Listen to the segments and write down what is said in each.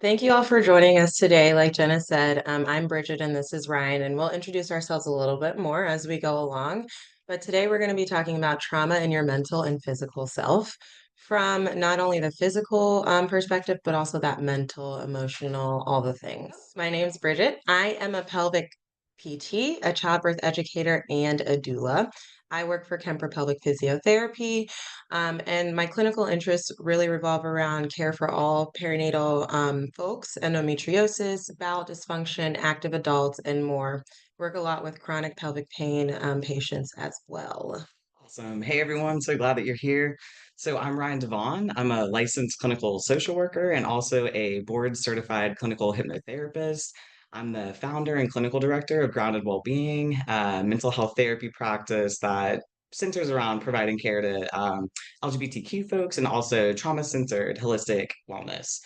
Thank you all for joining us today. Like Jenna said, I'm Bridget and this is Ryan, and we'll introduce ourselves a little bit more as we go along. But today we're going to be talking about trauma in your mental and physical self from not only the physical perspective, but also that mental, emotional, all the things. My name's Bridget. I am a pelvic PT, a childbirth educator, and a doula. I work for Kemper Pelvic Physiotherapy, and my clinical interests really revolve around care for all perinatal folks, endometriosis, bowel dysfunction, active adults, and more. Work a lot with chronic pelvic pain patients as well. Awesome. Hey everyone, so glad that you're here. So I'm Ryan DeVane. I'm a licensed clinical social worker and also a board certified clinical hypnotherapist. I'm the founder and clinical director of Grounded Wellbeing, a mental health therapy practice that centers around providing care to LGBTQ folks and also trauma-centered holistic wellness.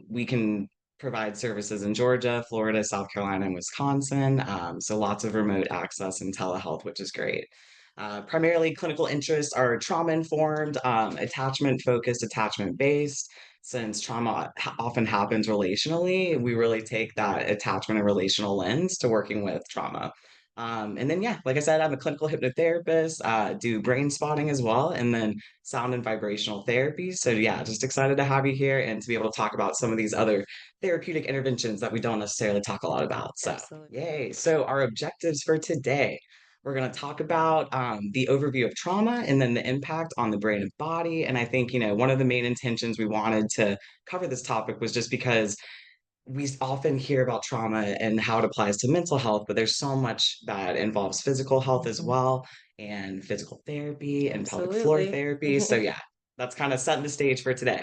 We can provide services in Georgia, Florida, South Carolina, and Wisconsin. So lots of remote access and telehealth, which is great. Primarily, clinical interests are trauma informed, attachment focused, attachment based. Since trauma often happens relationally, we really take that attachment and relational lens to working with trauma. And then, yeah, like I said, I'm a clinical hypnotherapist, do brain spotting as well, and then sound and vibrational therapy. So, yeah, just excited to have you here and to be able to talk about some of these other therapeutic interventions that we don't necessarily talk a lot about. So, Absolutely. yay. So, our objectives for today. We're going to talk about the overview of trauma and then the impact on the brain and body. And I think, one of the main intentions we wanted to cover this topic was just because we often hear about trauma and how it applies to mental health, but there's so much that involves physical health as Mhm. well, and physical therapy and pelvic floor Absolutely. therapy. So, yeah, that's kind of setting the stage for today.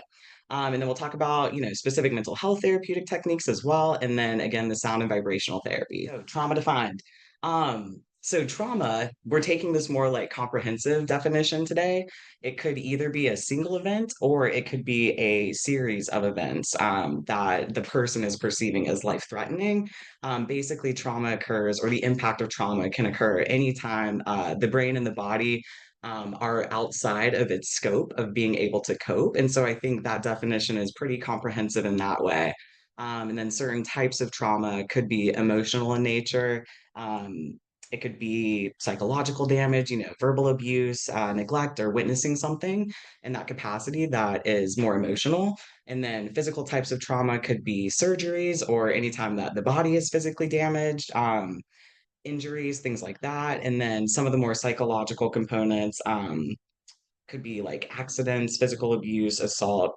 And then we'll talk about, specific mental health therapeutic techniques as well. And then again, the sound and vibrational therapy. So, trauma defined. So trauma, we're taking this more like comprehensive definition today. It could either be a single event or it could be a series of events that the person is perceiving as life-threatening. Basically, trauma occurs, or the impact of trauma can occur anytime the brain and the body are outside of its scope of being able to cope. And so I think that definition is pretty comprehensive in that way. And then certain types of trauma could be emotional in nature. It could be psychological damage, verbal abuse, neglect, or witnessing something in that capacity that is more emotional. And then physical types of trauma could be surgeries or anytime that the body is physically damaged, injuries, things like that. And then some of the more psychological components could be like accidents, physical abuse, assault,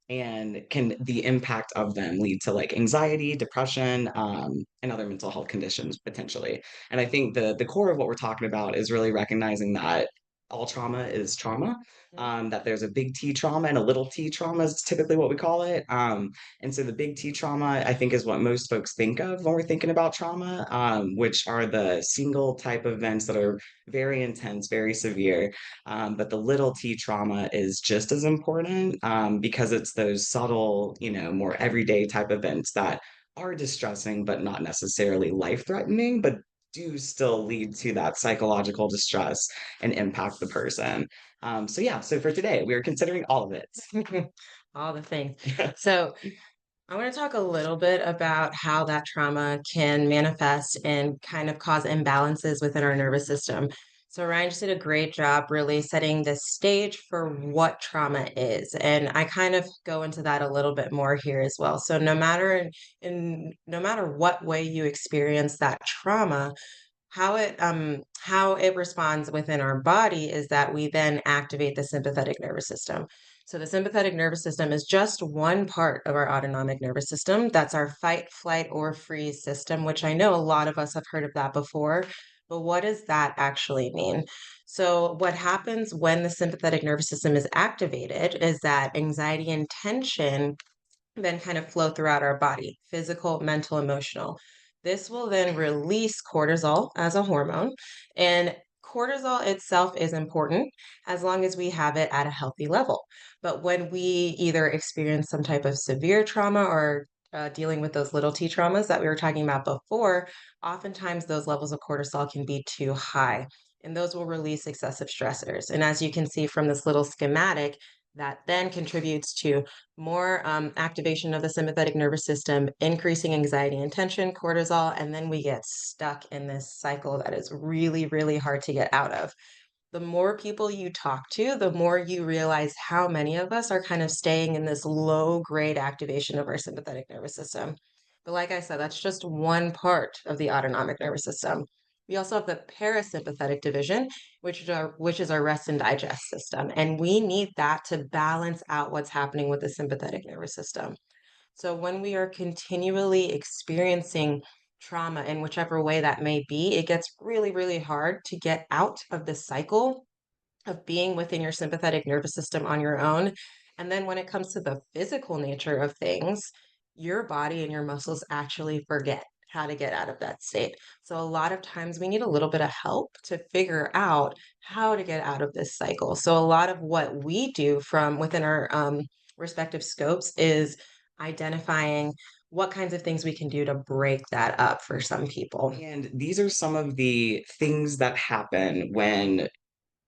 and can the impact of them lead to like anxiety, depression, and other mental health conditions potentially. And I think the core of what we're talking about is really recognizing that all trauma is trauma. Mhm. That there's a big T trauma and a little T trauma is typically what we call it. And so the big T trauma, I think, is what most folks think of when we're thinking about trauma, which are the single type events that are very intense, very severe, but the little T trauma is just as important because it's those subtle, more everyday type events that are distressing, but not necessarily life threatening, but do still lead to that psychological distress and impact the person. So, yeah, so for today, we are considering all of it. All the things. So, I want to talk a little bit about how that trauma can manifest and kind of cause imbalances within our nervous system. So, Ryan just did a great job really setting the stage for what trauma is. And I kind of go into that a little bit more here as well. So, no matter what way you experience that trauma, how it responds within our body is that we then activate the sympathetic nervous system. So the sympathetic nervous system is just one part of our autonomic nervous system. That's our fight, flight, or freeze system, which I know a lot of us have heard of that before. But what does that actually mean? So, what happens when the sympathetic nervous system is activated is that anxiety and tension then kind of flow throughout our body, physical, mental, emotional. This will then release cortisol as a hormone. And cortisol itself is important as long as we have it at a healthy level. But when we either experience some type of severe trauma or dealing with those little t traumas that we were talking about before, oftentimes those levels of cortisol can be too high. And those will release excessive stressors. And as you can see from this little schematic, That then contributes to more activation of the sympathetic nervous system, increasing anxiety and tension, cortisol, and then we get stuck in this cycle that is really, really hard to get out of. The more people you talk to, the more you realize how many of us are kind of staying in this low grade activation of our sympathetic nervous system. But like I said, that's just one part of the autonomic nervous system. We also have the parasympathetic division, which is our rest and digest system. And we need that to balance out what's happening with the sympathetic nervous system. So when we are continually experiencing trauma in whichever way that may be, it gets really, really hard to get out of the cycle of being within your sympathetic nervous system on your own. And then when it comes to the physical nature of things, your body and your muscles actually forget how to get out of that state. So a lot of times we need a little bit of help to figure out how to get out of this cycle. So a lot of what we do from within our respective scopes is identifying what kinds of things we can do to break that up for some people. And these are some of the things that happen when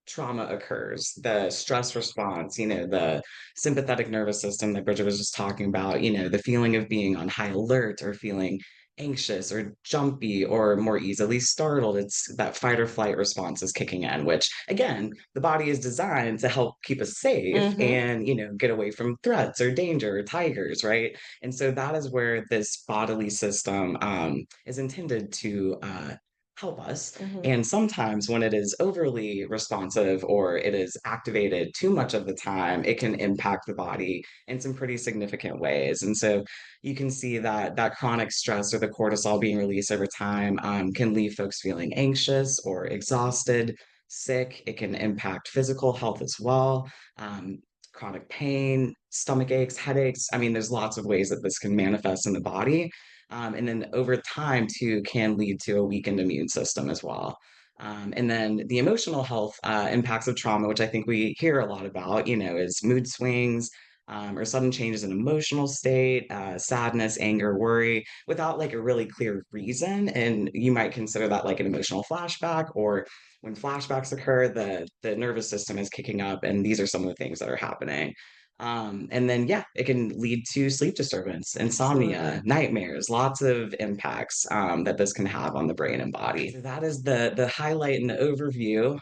trauma occurs, the stress response, the sympathetic nervous system that Bridget was just talking about, the feeling of being on high alert or feeling anxious or jumpy or more easily startled. It's that fight or flight response is kicking in, which again, the body is designed to help keep us safe Hmm. and, get away from threats or danger or tigers, right? And so that is where this bodily system is intended to help us. Hmm. And sometimes when it is overly responsive or it is activated too much of the time, it can impact the body in some pretty significant ways. And so you can see that that chronic stress or the cortisol being released over time can leave folks feeling anxious or exhausted, sick. It can impact physical health as well. Um, Chronic pain, stomach aches, headaches. I mean, there's lots of ways that this can manifest in the body. And then over time, too, can lead to a weakened immune system as well. And then the emotional health impacts of trauma, which I think we hear a lot about, is mood swings, or sudden changes in emotional state, sadness, anger, worry, without like a really clear reason. And you might consider that like an emotional flashback, or when flashbacks occur, the nervous system is kicking up, and these are some of the things that are happening. And then, yeah, it can lead to sleep disturbance, insomnia, Absolutely. nightmares, lots of impacts that this can have on the brain and body. So that is the highlight and the overview.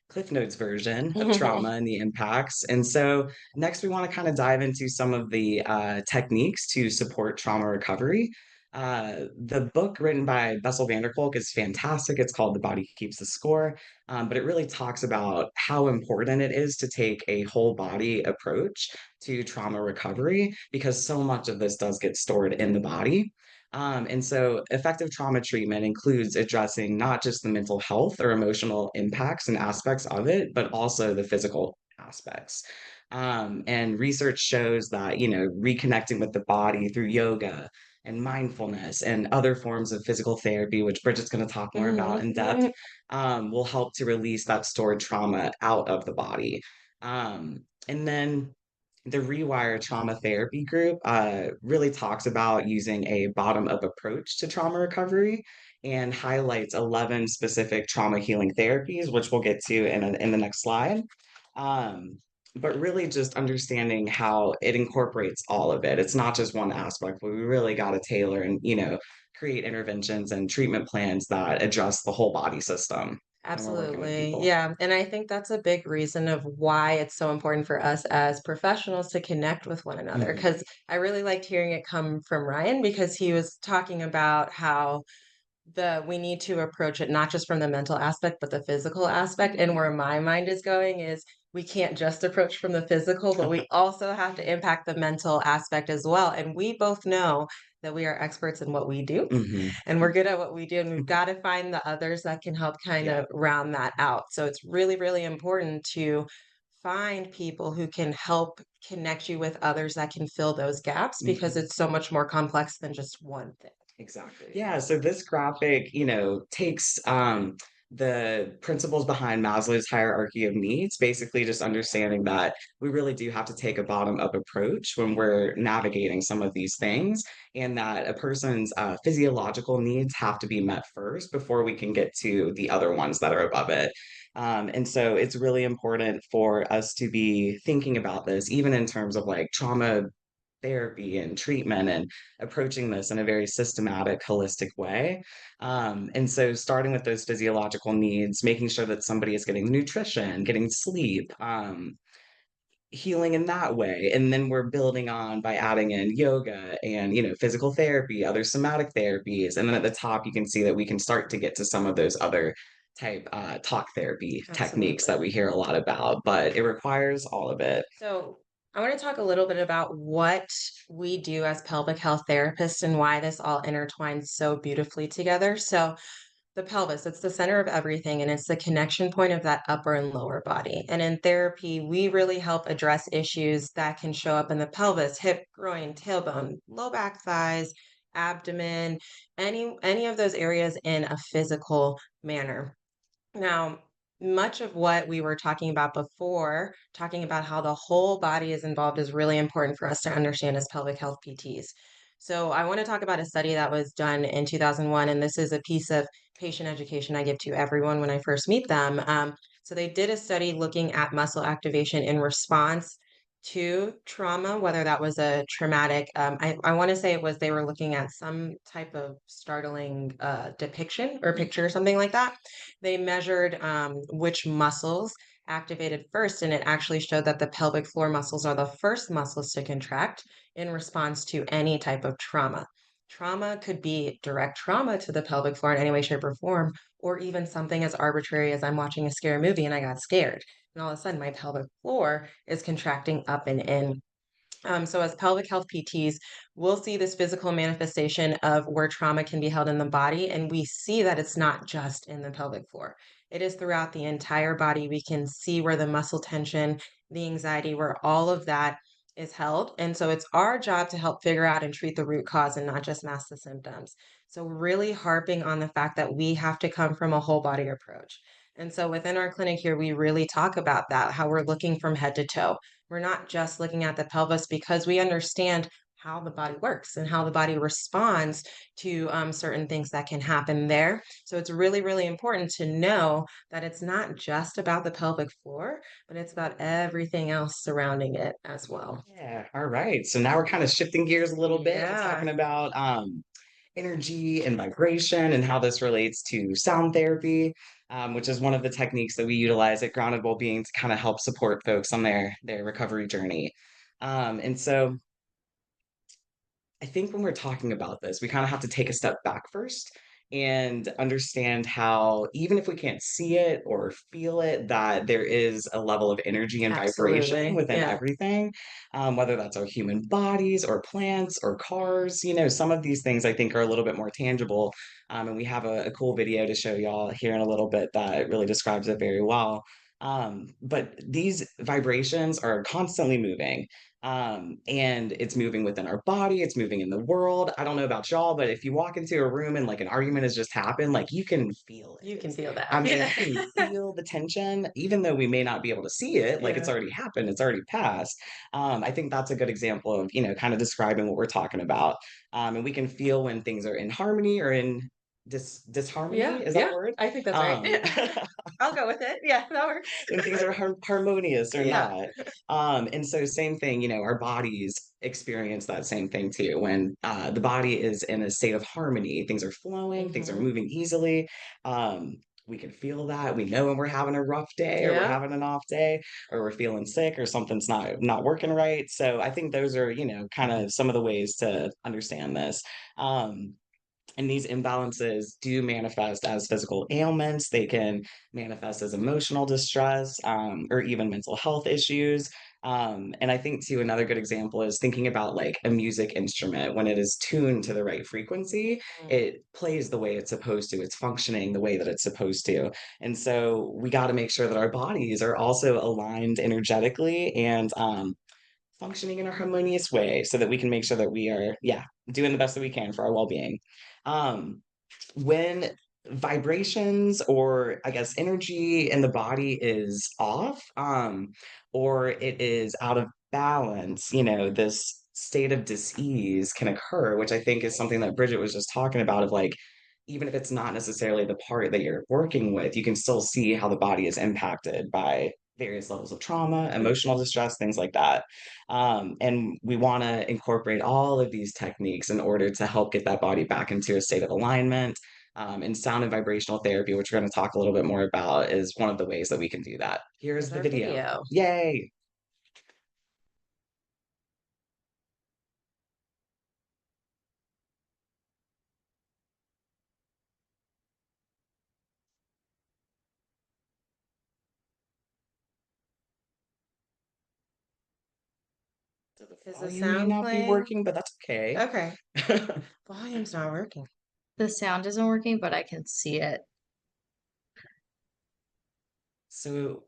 Cliff Notes version of trauma and the impacts. And so next we want to kind of dive into some of the techniques to support trauma recovery. The book written by Bessel van der Kolk is fantastic. It's called The Body Keeps the Score, but it really talks about how important it is to take a whole body approach to trauma recovery because so much of this does get stored in the body. And so, effective trauma treatment includes addressing not just the mental health or emotional impacts and aspects of it, but also the physical aspects. And research shows that, reconnecting with the body through yoga and mindfulness and other forms of physical therapy, which Bridget's going to talk more about in depth, Mhm. will help to release that stored trauma out of the body. And then the Rewire Trauma Therapy Group really talks about using a bottom up approach to trauma recovery and highlights 11 specific trauma healing therapies, which we'll get to in the next slide. Um, but really just understanding how it incorporates all of it. It's not just one aspect, but we really got to tailor and, create interventions and treatment plans that address the whole body system when we're working with Absolutely. people. Yeah. And I think that's a big reason of why it's so important for us as professionals to connect with one another. Mhm. Because I really liked hearing it come from Ryan because he was talking about how we need to approach it not just from the mental aspect, but the physical aspect. And where my mind is going is we can't just approach from the physical, but we also have to impact the mental aspect as well. And we both know that we are experts in what we do Mhm. and we're good at what we do. And we've got to find the others that can help kind Yeah. of round that out. So it's really, really important to find people who can help connect you with others that can fill those gaps because Mhm. it's so much more complex than just one thing. Exactly. Yeah, so this graphic, takes the principles behind Maslow's hierarchy of needs, basically just understanding that we really do have to take a bottom-up approach when we're navigating some of these things, and that a person's physiological needs have to be met first before we can get to the other ones that are above it. And so it's really important for us to be thinking about this, even in terms of like trauma therapy and treatment and approaching this in a very systematic, holistic way. And so, starting with those physiological needs, making sure that somebody is getting nutrition, getting sleep, healing in that way. And then we're building on by adding in yoga and, physical therapy, other somatic therapies. And then at the top, you can see that we can start to get to some of those other type talk therapy techniques Absolutely. that we hear a lot about, but it requires all of it. So, I want to talk a little bit about what we do as pelvic health therapists and why this all intertwines so beautifully together. So, the pelvis, it's the center of everything, and it's the connection point of that upper and lower body. And in therapy, we really help address issues that can show up in the pelvis, hip, groin, tailbone, low back, thighs, abdomen, any of those areas in a physical manner. Now, much of what we were talking about before, talking about how the whole body is involved, is really important for us to understand as pelvic health PTs. So, I want to talk about a study that was done in 2001, and this is a piece of patient education I give to everyone when I first meet them. So, they did a study looking at muscle activation in response to trauma, whether that was a traumatic, I want to say it was they were looking at some type of startling depiction or picture or something like that. They measured which muscles activated first, and it actually showed that the pelvic floor muscles are the first muscles to contract in response to any type of trauma. Trauma could be direct trauma to the pelvic floor in any way, shape, or form, or even something as arbitrary as I'm watching a scary movie and I got scared. And all of a sudden, my pelvic floor is contracting up and in. So, as pelvic health PTs, we'll see this physical manifestation of where trauma can be held in the body. And we see that it's not just in the pelvic floor, it is throughout the entire body. We can see where the muscle tension, the anxiety, where all of that is held. And so, it's our job to help figure out and treat the root cause and not just mask the symptoms. So, really harping on the fact that we have to come from a whole body approach. And so, within our clinic here, we really talk about that, how we're looking from head to toe. We're not just looking at the pelvis because we understand how the body works and how the body responds to certain things that can happen there. So it's really, really important to know that it's not just about the pelvic floor, but it's about everything else surrounding it as well. Yeah. All right. So now we're kind of shifting gears a little bit and Yeah, talking about energy and vibration and how this relates to sound therapy, which is one of the techniques that we utilize at Grounded Wellbeing to kind of help support folks on their recovery journey. And so I think when we're talking about this, we kind of have to take a step back first and understand how, even if we can't see it or feel it, that there is a level of energy and vibration absolutely. within Yeah. everything, whether that's our human bodies or plants or cars. Some of these things I think are a little bit more tangible. And we have a cool video to show y'all here in a little bit that really describes it very well. But these vibrations are constantly moving, and it's moving within our body, it's moving in the world. I don't know about y'all, but if you walk into a room and like an argument has just happened, like you can feel You it. can feel that. I mean, Yeah. you can feel the tension, even though we may not be able to see it, like it's Yeah. already happened, it's already passed. I think that's a good example of, kind of describing what we're talking about. And we can feel when things are in harmony or in Yeah. disharmony. Is that a Yeah. word? I think that's right. Um, I'll go with it. Yeah, that works. when things are harmonious or Yeah. not. And so same thing, our bodies experience that same thing too. When the body is in a state of harmony, things are flowing, things are Hmm. moving easily. We can feel that. We know when we're having a rough day or we're Yeah. having an off day or we're feeling sick or something's not working right. So I think those are, kind of some of the ways to understand this. Um, and these imbalances do manifest as physical ailments. They can manifest as emotional distress, or even mental health issues. And I think, too, another good example is thinking about like a music instrument. When it is tuned to the right frequency, Mm. it plays the way it's supposed to, it's functioning the way that it's supposed to. And so we got to make sure that our bodies are also aligned energetically and functioning in a harmonious way so that we can make sure that we are, yeah, doing the best that we can for our well-being. Um, when vibrations or I guess energy in the body is off, or it is out of balance, this state of dis-ease can occur, which I think is something that Bridget was just talking about of like even if it's not necessarily the part that you're working with, you can still see how the body is impacted by various levels of trauma, emotional distress, things like that. And we want to incorporate all of these techniques in order to help get that body back into a state of alignment. And sound and vibrational therapy, which we're going to talk a little bit more about, is one of the ways that we can do that. Here's Here's the our video. video. Yay! So the Is the volume may sound not be playing? working, but that's okay. Okay. Volume's not working. The sound isn't working, but I can see it. So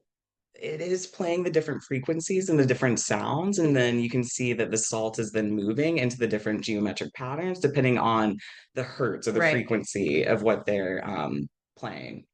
it is playing the different frequencies and the different sounds, and then you can see that the salt is then moving into the different geometric patterns depending on the hertz or the Right. frequency of what they're playing.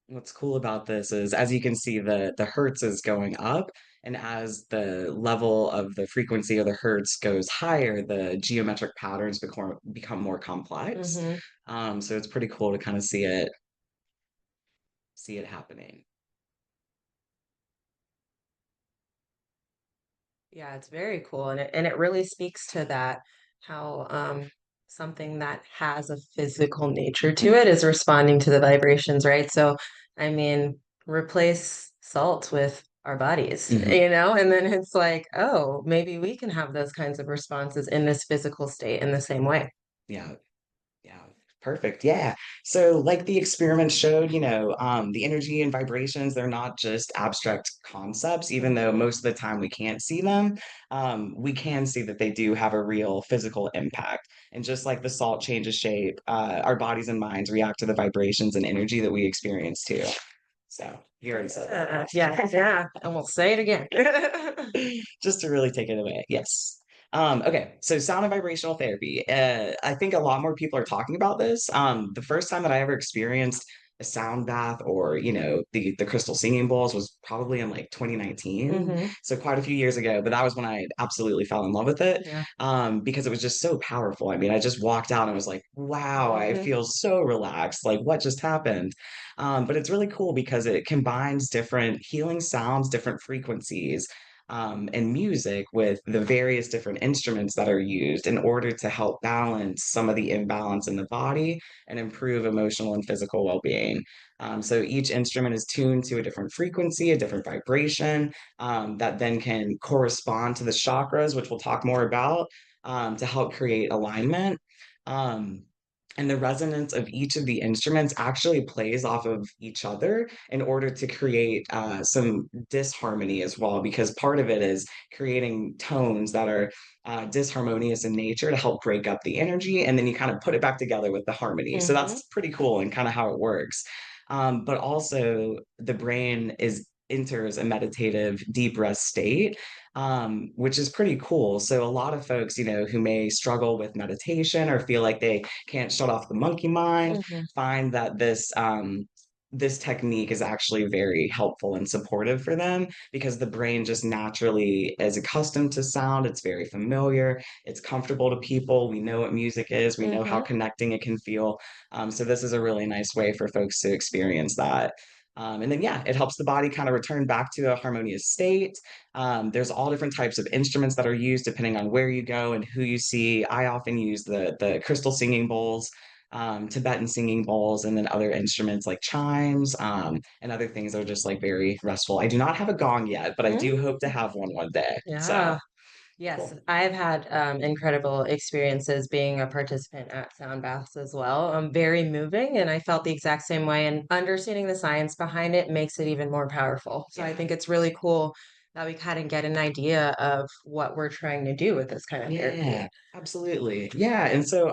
What's cool about this is, as you can see, the hertz is going up, and as the level of the frequency of the hertz goes higher, the geometric patterns become more complex. Mm-hmm. So it's pretty cool to kind of see it happening. Yeah, it's very cool. And it really speaks to that how something that has a physical nature to it is responding to the vibrations, right? So, I mean, replace salt with our bodies, Mhm. and then it's like, oh, maybe we can have those kinds of responses in this physical state in the same way. Yeah. Yeah, perfect. Yeah. So, like the experiment showed, the energy and vibrations, they're not just abstract concepts, even though Hmm. most of the time we can't see them. We can see that they do have a real physical impact. And just like the salt changes shape, our bodies and minds react to the vibrations and energy that we experience too. So, you already said that. Yeah, yeah, and we'll say it again. Just to really take it away. Yes. Okay, so sound and vibrational therapy. I think a lot more people are talking about this. The first time that I ever experienced a sound bath or, the crystal singing bowls was probably in like 2019. Hmm. So quite a few years ago, but that was when I absolutely fell in love with it. Yeah. Because it was just so powerful. I mean, I just walked out and was like, wow, I Hmm. feel so relaxed. Like, what just happened? But it's really cool because it combines different healing sounds, different frequencies, and music with the various different instruments that are used in order to help balance some of the imbalance in the body and improve emotional and physical well-being. So each instrument is tuned to a different frequency, a different vibration, that then can correspond to the chakras, which we'll talk more about, to help create alignment. Um, and the resonance of each of the instruments actually plays off of each other in order to create some disharmony as well, because part of it is creating tones that are disharmonious in nature to help break up the energy. And then you kind of put it back together with the harmony. So Hmm. that's pretty cool and kind of how it works. But also, the brain enters a meditative deep rest state, which is pretty cool. So a lot of folks, who may struggle with meditation or feel like they can't shut off the monkey mind, Hmm. find that this technique is actually very helpful and supportive for them because the brain just naturally is accustomed to sound. It's very familiar. It's comfortable to people. We know what music is. We know how Hmm. connecting it can feel. So this is a really nice way for folks to experience that. And then, yeah, it helps the body kind of return back to a harmonious state. There's all different types of instruments that are used depending on where you go and who you see. I often use the crystal singing bowls, Tibetan singing bowls, and then other instruments like chimes, and other things that are just like very restful. I do not have a gong yet, but I do hope to have one day. So Yeah. Yes, cool. I've had incredible experiences being a participant at sound baths as well. Very moving, and I felt the exact same way. And understanding the science behind it makes it even more powerful. So I Yeah. think it's really cool that we kind of get an idea of what we're trying to do with this kind of Yeah, therapy. absolutely. Yeah. And so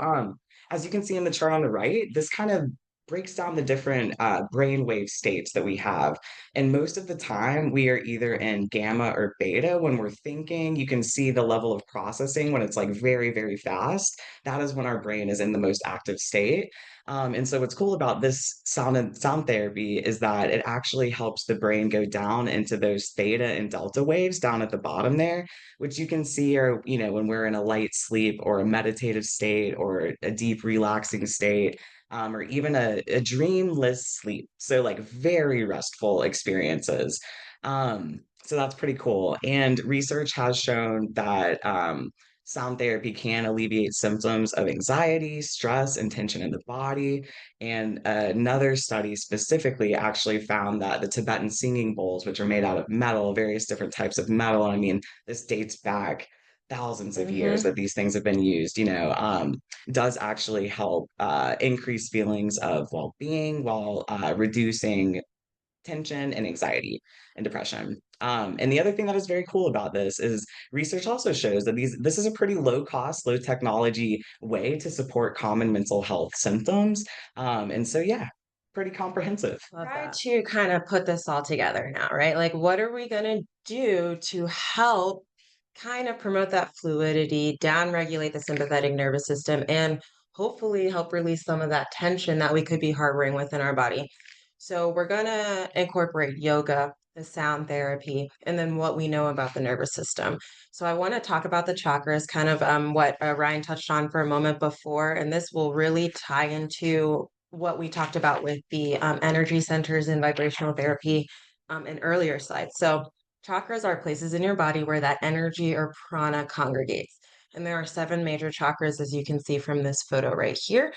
as you can see in the chart on the right, this kind of breaks down the different brainwave states that we have. And most of the time, we are either in gamma or beta when we're thinking. You can see the level of processing when it's like very, very fast. That is when our brain is in the most active state. And so, what's cool about this sound therapy is that it actually helps the brain go down into those theta and delta waves down at the bottom there, which you can see are, when we're in a light sleep or a meditative state or a deep relaxing state, or even a dreamless sleep. So, like very restful experiences. So that's pretty cool. And research has shown that sound therapy can alleviate symptoms of anxiety, stress, and tension in the body. And another study specifically actually found that the Tibetan singing bowls, which are made out of metal, various different types of metal, I mean, this dates back thousands of years that these things have been used, does actually help increase feelings of well-being while reducing tension and anxiety and depression. And the other thing that is very cool about this is research also shows that this is a pretty low cost, low technology way to support common mental health symptoms. And so, yeah, pretty comprehensive. Try to kind of put this all together now, right? Like, what are we going to do to help kind of promote that fluidity, down regulate the sympathetic nervous system, and hopefully help release some of that tension that we could be harboring within our body? So, we're going to incorporate yoga, the sound therapy, and then what we know about the nervous system. So, I want to talk about the chakras, kind of what Ryan touched on for a moment before, and this will really tie into what we talked about with the energy centers and vibrational therapy in earlier slides. So, chakras are places in your body where that energy or prana congregates. And there are 7 major chakras, as you can see from this photo right here,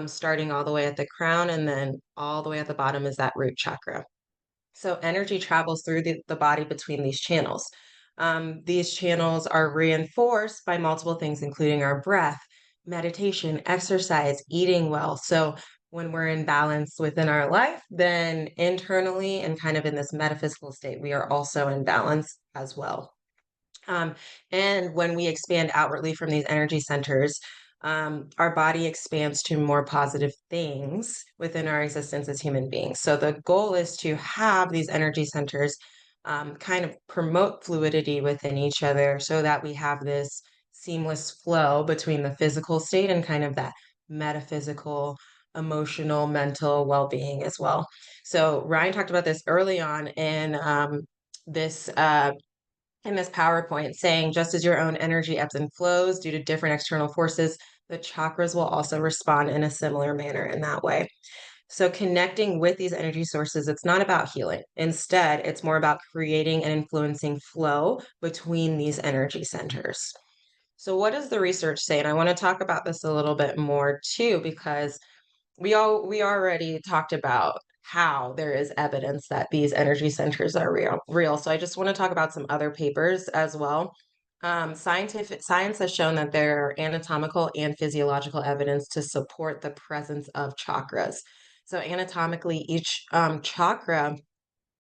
starting all the way at the crown, and then all the way at the bottom is that root chakra. So, energy travels through the body between these channels. These channels are reinforced by multiple things, including our breath, meditation, exercise, eating well. So, when we're in balance within our life, then internally and kind of in this metaphysical state, we are also in balance as well. Um, and when we expand outwardly from these energy centers, our body expands to more positive things within our existence as human beings. So the goal is to have these energy centers kind of promote fluidity within each other so that we have this seamless flow between the physical state and kind of that metaphysical, emotional, mental well-being as well. So Ryan talked about this early on this in this PowerPoint, saying just as your own energy ebbs and flows due to different external forces, the chakras will also respond in a similar manner in that way. So, connecting with these energy sources, it's not about healing. Instead, it's more about creating and influencing flow between these energy centers. So, what does the research say? And I want to talk about this a little bit more too, because we already talked about how there is evidence that these energy centers are real. So I just want to talk about some other papers as well. Science has shown that there are anatomical and physiological evidence to support the presence of chakras. So anatomically, each chakra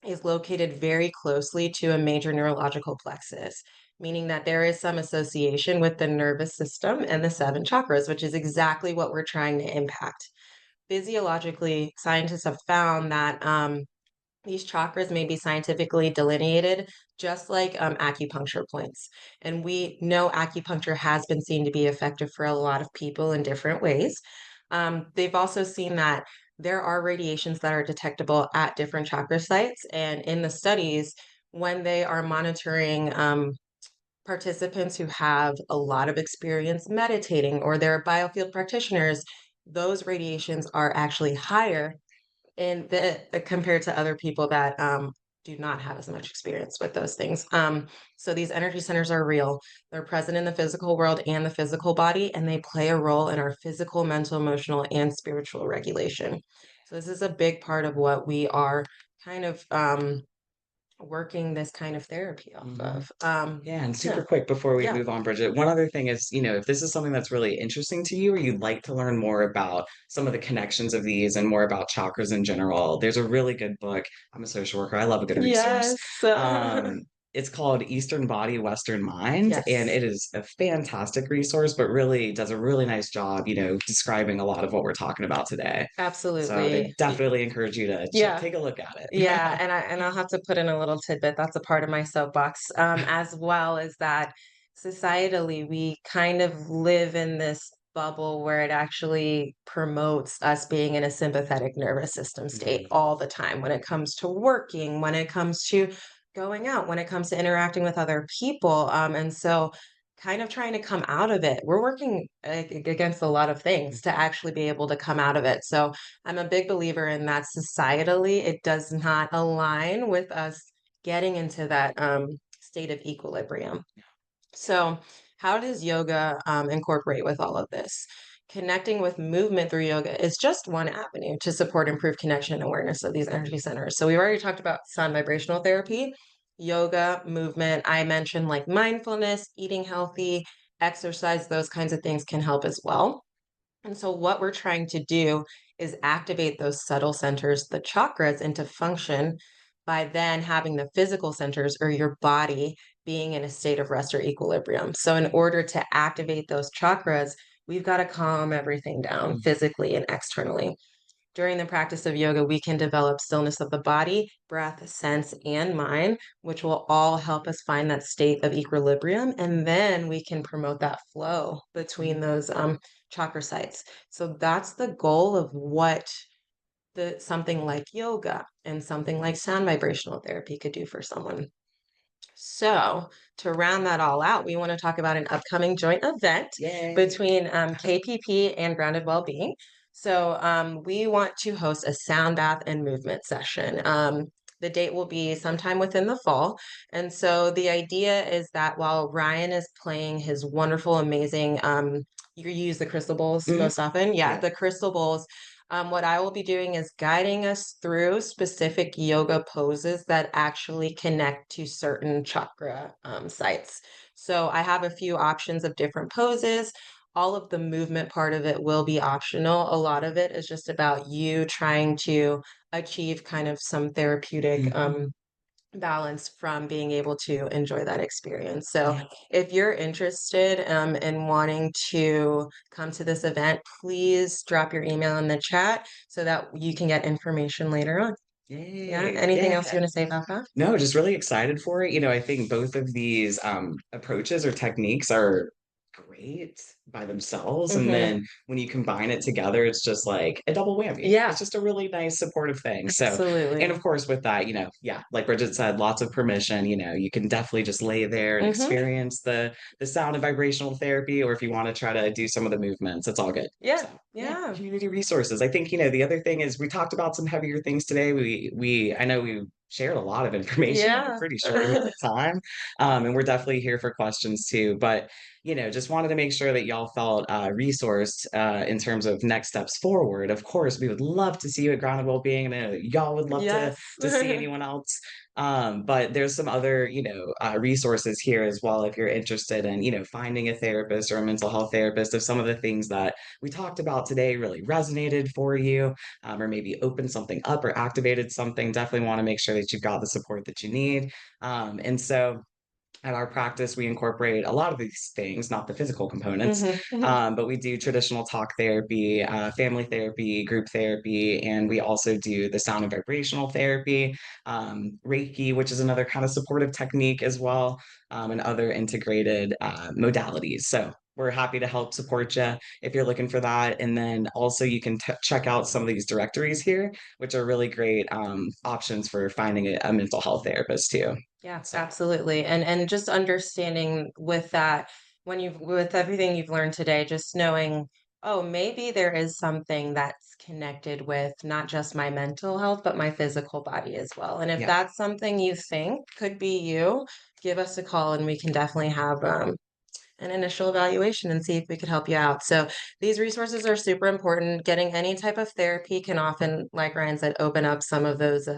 is located very closely to a major neurological plexus, meaning that there is some association with the nervous system and the 7 chakras, which is exactly what we're trying to impact. Physiologically, scientists have found that these chakras may be scientifically delineated just like acupuncture points. And we know acupuncture has been seen to be effective for a lot of people in different ways. They've also seen that there are radiations that are detectable at different chakra sites. And in the studies, when they are monitoring participants who have a lot of experience meditating or they're biofield practitioners, those radiations are actually higher in the compared to other people that do not have as much experience with those things. So these energy centers are real. They're present in the physical world and the physical body, and they play a role in our physical, mental, emotional, and spiritual regulation. So this is a big part of what we are kind of working this kind of therapy off of. Yeah, and super quick before we move on, Bridget, one other thing is, if this is something that's really interesting to you or you'd like to learn more about some of the connections of these and more about chakras in general, there's a really good book. I'm a social worker. I love a good resource. Yes. it's called Eastern Body, Western Mind, and Yes, it is a fantastic resource, but really does a really nice job, describing a lot of what we're talking about today. So I would absolutely. definitely encourage you to Yeah. take a look at Yeah, it. and I'll have to put in a little tidbit. That's a part of my soapbox, as well as that societally we kind of live in this bubble where it actually promotes us being in a sympathetic nervous system state Mhm. all the time when it comes to working, when it comes to going out, when it comes to interacting with other people. And so kind of trying to come out of it. We're working against a lot of things to actually be able to come out of it. So I'm a big believer in that societally, it does not align with us getting into that state of equilibrium. So, how does yoga incorporate with all of this? Connecting with movement through yoga is just one avenue to support improved connection and awareness of these energy centers. So, we've already talked about sound vibrational therapy, yoga, movement. I mentioned like mindfulness, eating healthy, exercise, those kinds of things can help as well. And so, what we're trying to do is activate those subtle centers, the chakras, into function by then having the physical centers or your body being in a state of rest or equilibrium. So, in order to activate those chakras, we've got to calm everything down physically and externally. During the practice of yoga, we can develop stillness of the body, breath, sense, and mind, which will all help us find that state of equilibrium. And then we can promote that flow between those chakra sites. So that's the goal of what the something like yoga and something like sound vibrational therapy could do for someone. So, to round that all out, we want to talk about an upcoming joint event Yay. between KPP and Grounded Wellbeing. So, we want to host a sound bath and movement session. The date will be sometime within the fall. And so, the idea is that while Ryan is playing his wonderful, amazing, you use the crystal bowls Mhm. most often. Yeah, Yeah. the crystal bowls. What I will be doing is guiding us through specific yoga poses that actually connect to certain chakra sites. So I have a few options of different poses. All of the movement part of it will be optional. A lot of it is just about you trying to achieve kind of some therapeutic balance from being able to enjoy that experience. So, Yeah. if you're interested in wanting to come to this event, please drop your email in the chat so that you can get information later on. Yeah. Yay. Anything else you Yeah. want to say about that? No, just really excited for it. I think both of these approaches or techniques are great by themselves. And Hmm. then when you combine it together, it's just like a double whammy. Yeah, It's just a really nice supportive thing. So, and absolutely. of course, with that, yeah, like Bridget said, lots of permission. You can definitely just lay there and Hmm. experience the sound and vibrational therapy, or if you want to try to do some of the movements, it's all good. Yeah, So yeah, yeah, community resources. I think, the other thing is we talked about some heavier things today. I know we shared a lot of information in a yeah. pretty short amount of time. And we're definitely here for questions too. But, just wanted to make sure that y'all felt resourced in terms of next steps forward. Of course, we would love to see you at Grounded Wellbeing, and I know y'all would love to Yes. see anyone else. But there's some other, resources here as well if you're interested in, finding a therapist or a mental health therapist. If some of the things that we talked about today really resonated for you, or maybe opened something up or activated something, definitely want to make sure that you've got the support that you need. And so at our practice, we incorporate a lot of these things, not the physical components, Hmm. but we do traditional talk therapy, family therapy, group therapy, and we also do the sound and vibrational therapy, Reiki, which is another kind of supportive technique as well, and other integrated modalities. So we're happy to help support you if you're looking for that. And then also you can check out some of these directories here, which are really great options for finding a mental health therapist too. Yeah, So. absolutely. And just understanding with that, when you've with everything you've learned today, just knowing, oh, maybe there is something that's connected with not just my mental health, but my physical body as well. And if Yeah. that's something you think could be you, give us a call and we can definitely have an initial evaluation and see if we could help you out. So these resources are super important. Getting any type of therapy can often, like Ryan said, open up some of those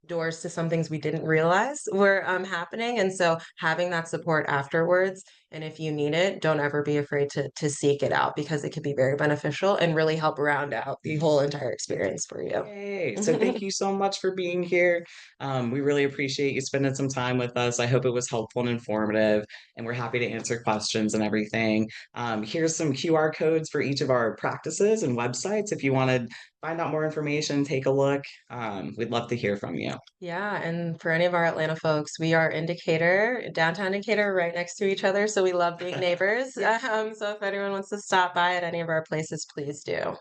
doors to some things we didn't realize were happening. And so having that support afterwards And if you need it, don't ever be afraid to seek it out because it can be very beneficial and really help round out the whole entire experience for you. Yay. So thank you so much for being here. We really appreciate you spending some time with us. I hope it was helpful and informative, and we're happy to answer questions and everything. Here's some QR codes for each of our practices and websites. If you want to find out more information, take a look. We'd love to hear from you. Yeah, and for any of our Atlanta folks, we are in Decatur, downtown Decatur, right next to each other. So we love being neighbors. So if anyone wants to stop by at any of our places, please do.